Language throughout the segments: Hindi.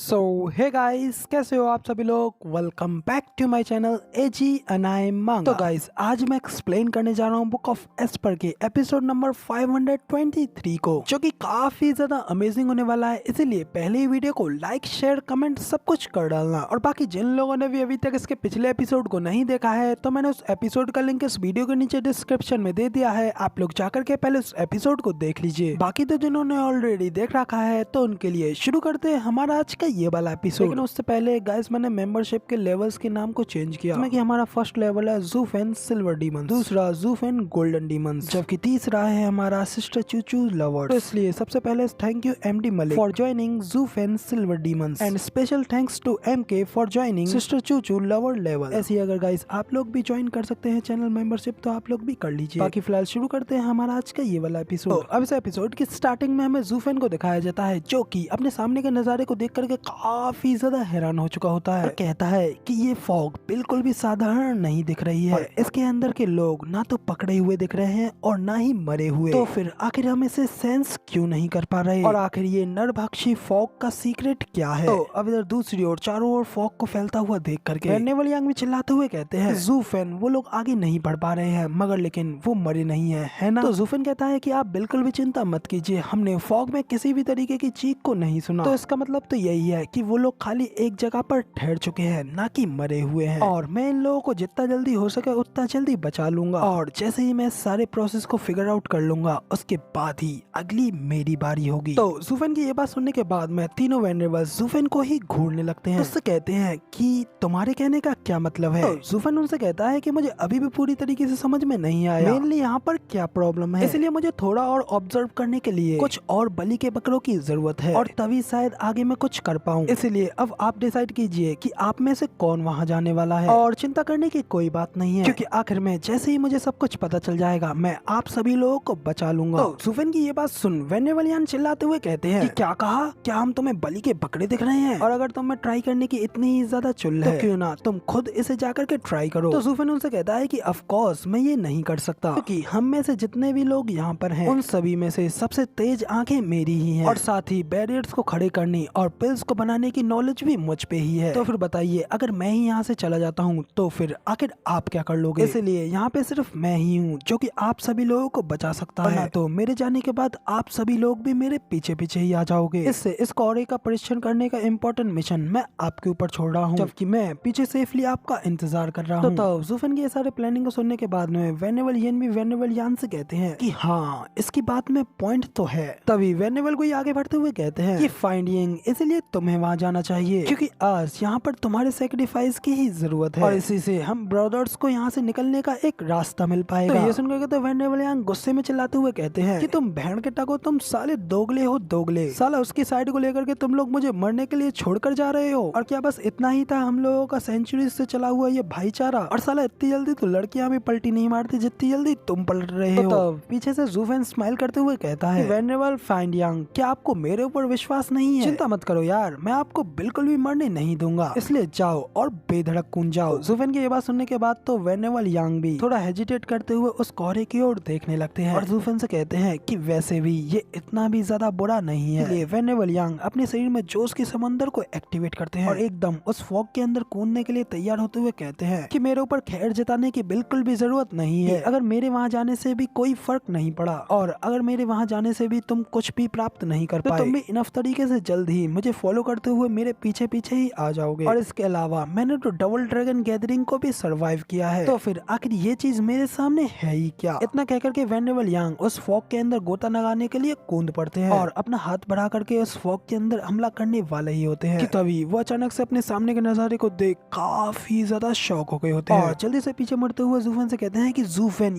सो हे गाइस, कैसे हो आप सभी लोग। Welcome back to my channel एजी अनाई मांगा। तो गाइस, आज मैं एक्सप्लेन करने जा रहा हूँ बुक ऑफ एस्पर के एपिसोड नंबर 523 को, जो कि काफी ज्यादा अमेजिंग होने वाला है। इसीलिए पहले ही वीडियो को लाइक शेयर कमेंट सब कुछ कर डालना। और बाकी जिन लोगों ने भी अभी तक इसके पिछले एपिसोड को नहीं देखा है, तो मैंने उस एपिसोड का लिंक इस वीडियो के नीचे डिस्क्रिप्शन में दे दिया है। आप लोग जाकर के पहले उस एपिसोड को देख लीजिए। बाकी तो जिन्होंने ऑलरेडी देख रखा है, तो उनके लिए शुरू करते हैं हमारा आज का ये वाला एपिसोड। लेकिन उससे पहले गाइस, मैंने मेंबरशिप के लेवल्स के नाम को चेंज किया, जिसमें कि हमारा फर्स्ट लेवल है ज़ूफेन सिल्वर डीमंस, दूसरा ज़ूफेन गोल्डन डीमंस, जबकि तीसरा है हमारा सिस्टर चूचू लवर। तो इसलिए सबसे पहले thank you MD Malik for joining ज़ूफेन silver demons and special thanks to MK for joining sister चूचू लवर लेवल। ऐसे ही अगर गाइस आप लोग भी ज्वाइन कर सकते हैं चैनल मेंबरशिप, तो आप लोग भी कर लीजिए। बाकी फिलहाल शुरू करते हैं हमारा आज का ये वाला एपिसोड। तो अब इस एपिसोड की स्टार्टिंग में हमें ज़ूफेन को दिखाया जाता है, जो कि अपने सामने के नजारे को देख करके काफी ज्यादा हैरान हो चुका होता है और कहता है कि ये फॉग बिल्कुल भी साधारण नहीं दिख रही है। इसके अंदर के लोग ना तो पकड़े हुए दिख रहे हैं और ना ही मरे हुए। तो फिर आखिर हम इसे सेंस क्यों नहीं कर पा रहे, और आखिर ये नरभक्षी फॉग का सीक्रेट क्या है। तो अब इधर दूसरी ओर चारों ओर फॉग को फैलता हुआ देख करके नेवल यांग भी चिल्लाते हुए कहते हैं, ज़ूफेन वो लोग आगे नहीं बढ़ पा रहे हैं, मगर लेकिन वो मरे नहीं है ना। तो ज़ूफेन कहता है कि आप बिल्कुल भी चिंता मत कीजिए, हमने फॉग में किसी भी तरीके की चीख को नहीं सुना। तो इसका मतलब तो यही है कि वो लोग खाली एक जगह पर ठहर चुके हैं, ना कि मरे हुए हैं। और मैं इन लोगों को जितना जल्दी हो सके उतना जल्दी बचा लूंगा, और जैसे ही मैं सारे प्रोसेस को फिगर आउट कर लूंगा, उसके बाद ही अगली मेरी बारी होगी। तो ज़ूफेन की ये बात सुनने के बाद में तीनों वेंडरबल्स ज़ूफेन को ही घूरने लगते हैं। उससे कहते हैं कि तुम्हारे कहने का क्या मतलब है। तो ज़ूफेन उनसे कहता है कि मुझे अभी भी पूरी तरीके से समझ में नहीं आया मेनली यहाँ पर क्या प्रॉब्लम है, इसलिए मुझे थोड़ा और ऑब्जर्व करने के लिए कुछ और बलि के बकरों की जरूरत है, और तभी शायद आगे मैं कुछ कर पाऊँ। इसलिए अब आप डिसाइड कीजिए कि आप में से कौन वहाँ जाने वाला है। और चिंता करने की कोई बात नहीं है, क्योंकि आखिर में जैसे ही मुझे सब कुछ पता चल जाएगा, मैं आप सभी लोगों को बचा लूंगा। तो ज़ूफेन की ये बात सुन वेनेवलियान चिल्लाते हुए कहते हैं कि क्या कहा, क्या हम तुम्हें बलि के बकरे दिख रहे हैं, और अगर तुम्हें ट्राई करने की इतनी ही ज्यादा चुल है, तो क्यों ना तुम खुद इसे जाकर के ट्राई करो। तो ज़ूफेन उनसे कहता है कि ऑफ कोर्स मैं ये नहीं कर सकता, क्योंकि हम में से जितने भी लोग यहाँ पर हैं, उन सभी में से सबसे तेज आंखें मेरी ही हैं, और साथ ही बैरियर्स को खड़े करने और पिल्स को बनाने की नॉलेज भी मुझ पे ही है। तो फिर बताइए, अगर मैं ही यहाँ से चला जाता हूँ, तो फिर आखिर आप क्या कर लोगे। इसलिए यहाँ पे सिर्फ मैं ही हूँ जो कि आप सभी लोगों को बचा सकता है, तो मेरे जाने के बाद आप सभी लोग भी मेरे पीछे पीछे ही आ जाओगे। इससे इस कौरे का परीक्षण करने का इम्पोर्टेंट मिशन मैं आपके ऊपर छोड़ रहा हूँ, जबकि मैं पीछे सेफली आपका इंतजार कर रहा हूँ। तो ज़ूफेन की ये सारे प्लानिंग को सुनने के बाद में वेनेवल येन भी वेनेवल यान से कहते हैं कि हाँ, इसकी बात में पॉइंट तो है। तभी वेनेवल को आगे बढ़ते हुए कहते हैं कि फाइंडिंग, इसलिए तुम्हें वहाँ जाना चाहिए, क्योंकि आज यहाँ पर तुम्हारे सेक्रीफाइस की ही जरूरत है, और इसी से हम ब्रदर्स को यहाँ से निकलने का एक रास्ता मिल पाएगा। तो ये सुनकर तो वेनेवल यांग गुस्से में चिल्लाते हुए कहते हैं कि तुम बहन के टको, तुम साले दोगले हो दोगले, साला उसकी साइड को लेकर के तुम लोग मुझे मरने के लिए छोड़कर जा रहे हो। और क्या बस इतना ही था हम लोगों का सेंचुरी से चला हुआ ये भाईचारा, और साला इतनी जल्दी तो लड़कियां भी पलटी नहीं मारती जितनी जल्दी तुम पलट रहे हो। तो पीछे से ज़ूफेन स्माइल करते हुए कहता है, वेनेवल फाइंड यांग, क्या आपको मेरे ऊपर विश्वास नहीं है? चिंता मत करो यार, मैं आपको बिल्कुल भी मरने नहीं दूंगा, इसलिए जाओ और बेधड़क कूद जाओ। ज़ूफेन की ये बात सुनने के बाद तो वेनेवल यांग भी थोड़ा हेजिटेट करते हुए उस कोहरे की ओर देखने लगते हैं, और ज़ूफेन से कहते हैं कि वैसे भी ये इतना भी ज्यादा बुरा नहीं है। इसलिए वेनेवल यांग अपने शरीर में जोश के समंदर को एक्टिवेट करते हैं, और एकदम उस फॉग के अंदर कूदने के लिए तैयार होते हुए कहते हैं कि मेरे ऊपर खैर जताने की बिल्कुल भी जरूरत नहीं है। अगर मेरे वहाँ जाने से भी कोई फर्क नहीं पड़ा, और अगर मेरे वहाँ जाने से भी तुम कुछ भी प्राप्त नहीं कर पाए, तो तुम भी इनफ तरीके से जल्द ही मुझे फॉलो करते हुए मेरे पीछे पीछे ही आ जाओगे। और इसके अलावा मैंने तो डबल ड्रैगन गैदरिंग को भी सर्वाइव किया है, तो फिर आखिर ये चीज मेरे सामने है ही क्या। इतना कहकर के वेनेवल यांग उस फॉग के अंदर गोता लगाने के लिए कूद पड़ते हैं, और अपना हाथ बढ़ा करके उस फॉग के अंदर हमला करने वाले ही होते हैं कि तभी वो अचानक से अपने सामने के नजारे को देख काफी ज्यादा शॉक हो गए होते हैं, और जल्दी से पीछे मुड़ते हुए ज़ूफेन से कहते हैं कि ज़ूफेन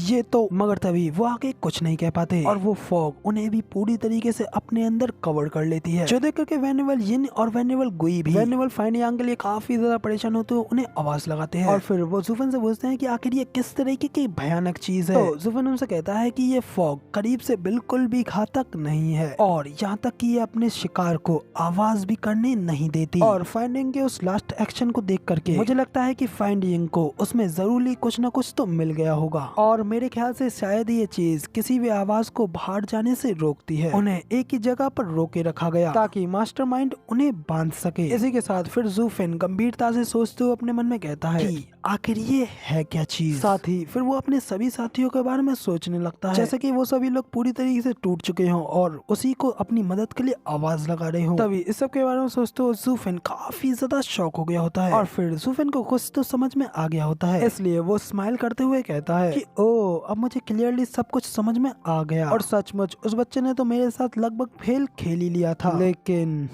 ये तो, मगर तभी वो आगे कुछ नहीं कह पाते, और वो फॉग उन्हें भी पूरी तरीके से अपने अंदर कवर कर लेती है, जो देख करके वेनेवल यिन और वेनेवल गुई भी वेनेवल फाइंड यांग के लिए काफी ज्यादा परेशान होते हुए उन्हें आवाज लगाते हैं, और फिर वो ज़ूफेन से पूछते हैं कि आखिर ये किस तरीके की भयानक चीज है। तो ज़ूफेन उनसे कहता है कि ये फॉग करीब से बिल्कुल भी घातक नहीं है, और यहाँ तक कि ये अपने शिकार को आवाज भी करने नहीं देती। और फाइंडिंग के उस लास्ट एक्शन को देख करके मुझे लगता है कि फाइंडिंग को उसमें जरूरी कुछ न कुछ तो मिल गया होगा, और मेरे ख्याल से शायद ये चीज किसी भी आवाज को बाहर जाने से रोकती है। उन्हें एक ही जगह पर रोके रखा गया ताकि मास्टर मास्टरमाइंड उन्हें बांध सके। इसी के साथ फिर ज़ूफेन गंभीरता से सोचते हुए अपने मन में कहता है कि आखिर ये है क्या चीज। साथ ही फिर वो अपने सभी साथियों के बारे में सोचने लगता है, जैसे कि वो सभी लोग पूरी तरीके से टूट चुके हों और उसी को अपनी मदद के लिए आवाज लगा रहे हों। तभी इस सब के बारे में सोचते हुए ज़ूफेन काफी ज्यादा शॉक हो गया होता है और फिर ज़ूफेन को कुछ तो समझ में आ गया होता है, इसलिए वो स्माइल करते हुए कहता है कि ओ अब मुझे क्लियरली सब कुछ समझ में आ गया और सचमुच उस बच्चे ने तो मेरे साथ लगभग खेल खेल ही लिया था, लेकिन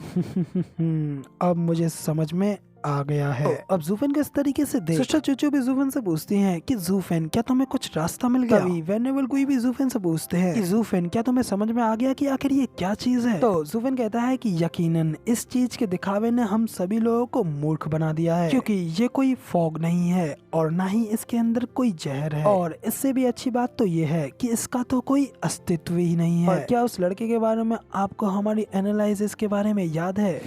अब मुझे समझ में आ गया है। तो अब ज़ूफेन को इस तरीके से देख सिस्टर चूचू भी ज़ूफेन से पूछती हैं कि ज़ूफेन क्या तुम्हें कुछ रास्ता मिल गया। तभी वेनेबल कोई भी ज़ूफेन से पूछते हैं कि ज़ूफेन क्या तुम्हें समझ में आ गया कि आखिर ये क्या चीज है। तो ज़ूफेन कहता है कि यकीनन इस चीज के दिखावे ने हम सभी लोगों को मूर्ख बना दिया है, क्योंकि ये कोई फॉग नहीं है और ना ही इसके अंदर कोई जहर है, और इससे भी अच्छी बात तो ये है कि इसका तो कोई अस्तित्व ही नहीं है। और क्या उस लड़के के बारे में आपको हमारी एनालिसिस के बारे में याद है?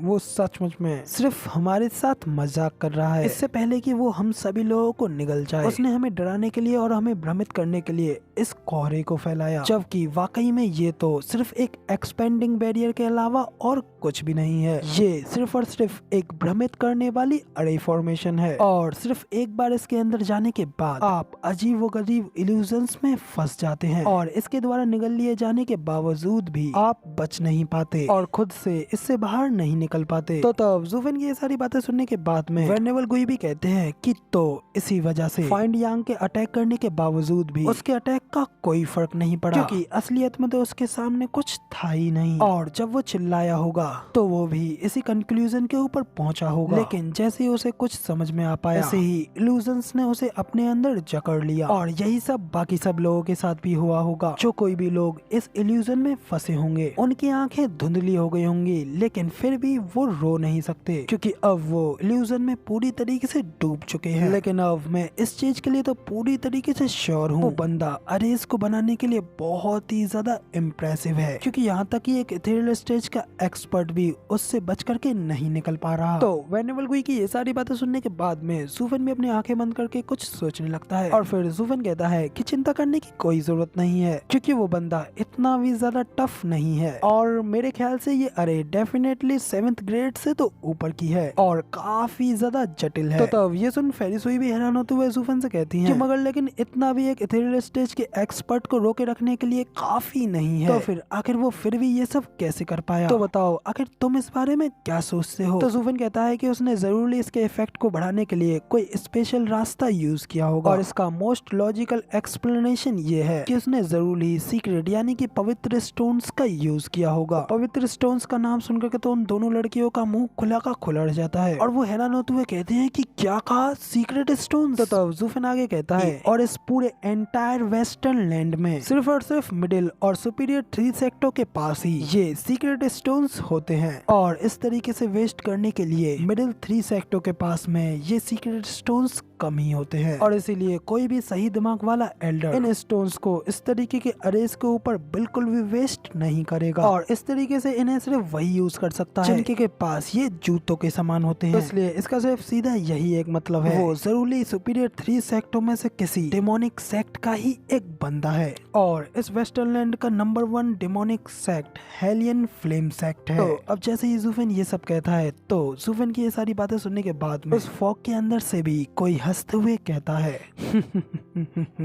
वो सचमुच में सिर्फ हमारे साथ मजाक कर रहा है, इससे पहले कि वो हम सभी लोगों को निगल जाए। उसने हमें डराने के लिए और हमें भ्रमित करने के लिए इस कोहरे को फैलाया, जबकि वाकई में ये तो सिर्फ एक एक्सपेंडिंग बैरियर के अलावा और कुछ भी नहीं है। ये सिर्फ और सिर्फ एक भ्रमित करने वाली अरे फॉर्मेशन है, और सिर्फ एक बार इसके अंदर जाने के बाद आप अजीब व गरीब इल्यूजन्स में फंस जाते हैं, और इसके द्वारा निगल लिए जाने के बावजूद भी आप बच नहीं पाते और खुद से इससे बाहर नहीं निकल पाते। तो तब ज़ूफेन की ये सारी बातें सुनने के बाद में वेनेबल गुई भी कहते हैं कि तो इसी वजह से फाइंड यांग के अटैक करने के बावजूद भी उसके अटैक का कोई फर्क नहीं पड़ा, क्योंकि असलियत में तो उसके सामने कुछ था ही नहीं, और जब वो चिल्लाया होगा तो वो भी इसी कंक्लूजन के ऊपर पहुंचा होगा। लेकिन जैसे ही उसे कुछ समझ में आ पाया, ऐसे ही इल्यूजन्स ने उसे अपने अंदर जकड़ लिया, और यही सब बाकी सब लोगों के साथ भी हुआ होगा। जो कोई भी लोग इस इल्यूजन में फंसे होंगे उनकी आंखें धुंधली हो गई होंगी, लेकिन फिर भी वो रो नहीं सकते, क्योंकि अब वो इल्यूजन में पूरी तरीके से डूब चुके हैं। लेकिन अब मैं इस चीज के लिए तो पूरी तरीके से श्योर हूँ, वो बंदा अरेज को बनाने के लिए बहुत ही ज्यादा इम्प्रेसिव है, क्योंकि यहाँ तक कि एक इथेरियल स्टेज का एक्सपर्ट भी उससे बच करके नहीं निकल पा रहा। तो वेनेबल गुई की ये सारी बातें सुनने के बाद में ज़ूफेन भी अपनी आंखें बंद करके कुछ सोचने लगता है, और फिर ज़ूफेन कहता है कि चिंता करने की कोई जरूरत नहीं है, क्योंकि वो बंदा इतना भी ज्यादा टफ नहीं है, और मेरे ख्याल से ये अरे डेफिनेटली 7th ग्रेड से तो ऊपर की है और काफी ज्यादा जटिल है। तो तब ये सुन फेरिसुई भी हैरान होते हुए ज़ूफेन से कहती हैं कि मगर लेकिन इतना भी एक इथेरियल स्टेज के एक्सपर्ट को रोके रखने के लिए काफी नहीं है, तो फिर आखिर वो फिर भी ये सब कैसे कर पाया? तो बताओ आखिर तुम इस बारे में क्या सोचते हो? तो ज़ूफेन कहता है कि उसने जरूर इसके इफेक्ट को बढ़ाने के लिए कोई स्पेशल रास्ता यूज किया होगा, और इसका मोस्ट लॉजिकल एक्सप्लेनेशन ये है कि उसने जरूर ही सीक्रेट यानी कि पवित्र स्टोन्स का यूज किया होगा। पवित्र स्टोन्स का नाम सुनकर के तो उन दोनों लड़कियों का मुंह खुला का खुला रह जाता है, और वो हैरान होते हुए कहते हैं कि क्या कहा सीक्रेट स्टोन्स? तो तब ज़ूफेन आगे कहता है और इस पूरे एंटायर वेस्टर्न लैंड में सिर्फ और सिर्फ मिडिल और सुपीरियर 3 सेक्टर के पास ही ये सीक्रेट स्टोन्स होते हैं, और इस तरीके से वेस्ट करने के लिए मिडिल 3 सेक्टर के पास में ये सीक्रेट स्टोन्स कम ही होते हैं, और इसीलिए कोई भी सही दिमाग वाला एल्डर इन स्टोन्स को इस तरीके के अरेज के ऊपर बिल्कुल भी वेस्ट नहीं करेगा, और इस तरीके से इन्हें सिर्फ वही यूज कर सकता है जिनके के पास ये जूतों के समान होते हैं। इसलिए इसका सिर्फ सीधा यही एक मतलब है, वो जरूरी सुपीरियर 3 सेक्टों में से किसी डेमोनिक सेक्ट का ही एक बंदा है, और इस वेस्टर्न लैंड का number 1 demonic sect Helion flame sect है। तो अब जैसे ही ज़ूफेन ये सब कहता है, तो ज़ूफेन की ये सारी बातें सुनने के बाद में उस फॉग के अंदर से भी कोई हंसते हुए कहता है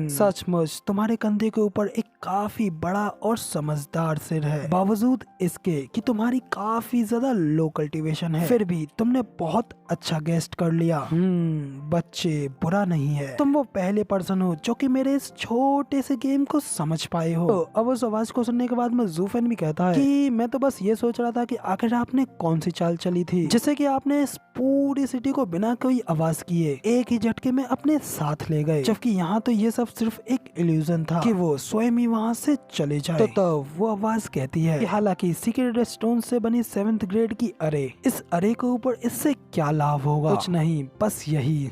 सचमुच तुम्हारे कंधे के ऊपर एक काफी बड़ा और समझदार सिर है, बावजूद इसके कि तुम्हारी काफी ज्यादा लो कल्टीवेशन है, फिर भी तुमने बहुत अच्छा गेस्ट कर लिया। बच्चे बुरा नहीं है, तुम वो पहले पर्सन हो जो कि मेरे इस छोटे से गेम को समझ पाए हो। तो अब उस आवाज को सुनने के बाद में ज़ूफेन भी कहता है कि मैं तो बस ये सोच रहा था कि आखिर आपने कौन सी चाल चली थी जिससे कि आपने इस पूरी सिटी को बिना कोई आवाज किए एक ही झटके में अपने साथ ले गए, जबकि यहाँ तो ये सब सिर्फ एक इल्यूजन था कि वो स्वयं ही वहाँ से चले जाए। तो तब वो आवाज कहती है कि हालांकि सीक्रेट स्टोन से बनी 7th ग्रेड की अरे, इस अरे के ऊपर इससे क्या लाभ होगा? कुछ नहीं, बस यही।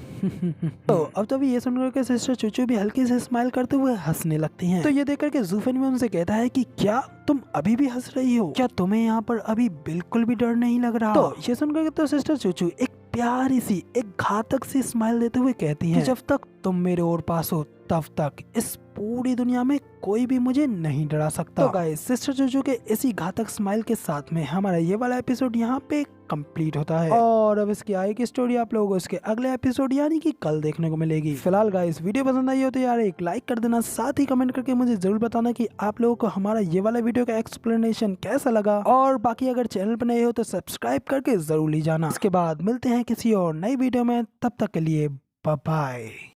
तो अब तभी ये सुनकर के सिस्टर चूचू भी हल्की से स्माइल करते हुए हंसने लगती हैं। तो ये देख करके ज़ूफेन भी उनसे कहता है कि क्या तुम अभी भी हंस रही हो? क्या तुम्हें यहाँ पर अभी बिल्कुल भी डर नहीं लग रहा? तो ये सुनकर के तो सिस्टर चूचू एक प्यारी सी एक घातक सी स्माइल देते हुए कहती हैं कि जब तक तुम मेरे और पास हो तब तक इस पूरी दुनिया में कोई भी मुझे नहीं डरा सकता। तो गाइस सिस्टर जोजो के इसी घातक स्माइल के साथ में हमारा ये वाला एपिसोड यहाँ पे कंप्लीट होता है और अब इसकी आगे की स्टोरी आप लोगों को इसके अगले एपिसोड यानी कि कल देखने को मिलेगी। फिलहाल गाइस वीडियो पसंद आई हो तो यार एक लाइक कर देना, साथ ही कमेंट करके मुझे जरूर बताना कि आप लोगों को हमारा ये वाला वीडियो का एक्सप्लेनेशन कैसा लगा, और बाकी अगर चैनल पर नए हो तो सब्सक्राइब करके जरूर ली जाना। इसके बाद मिलते हैं किसी और नई वीडियो में, तब तक के लिए बाय बाय।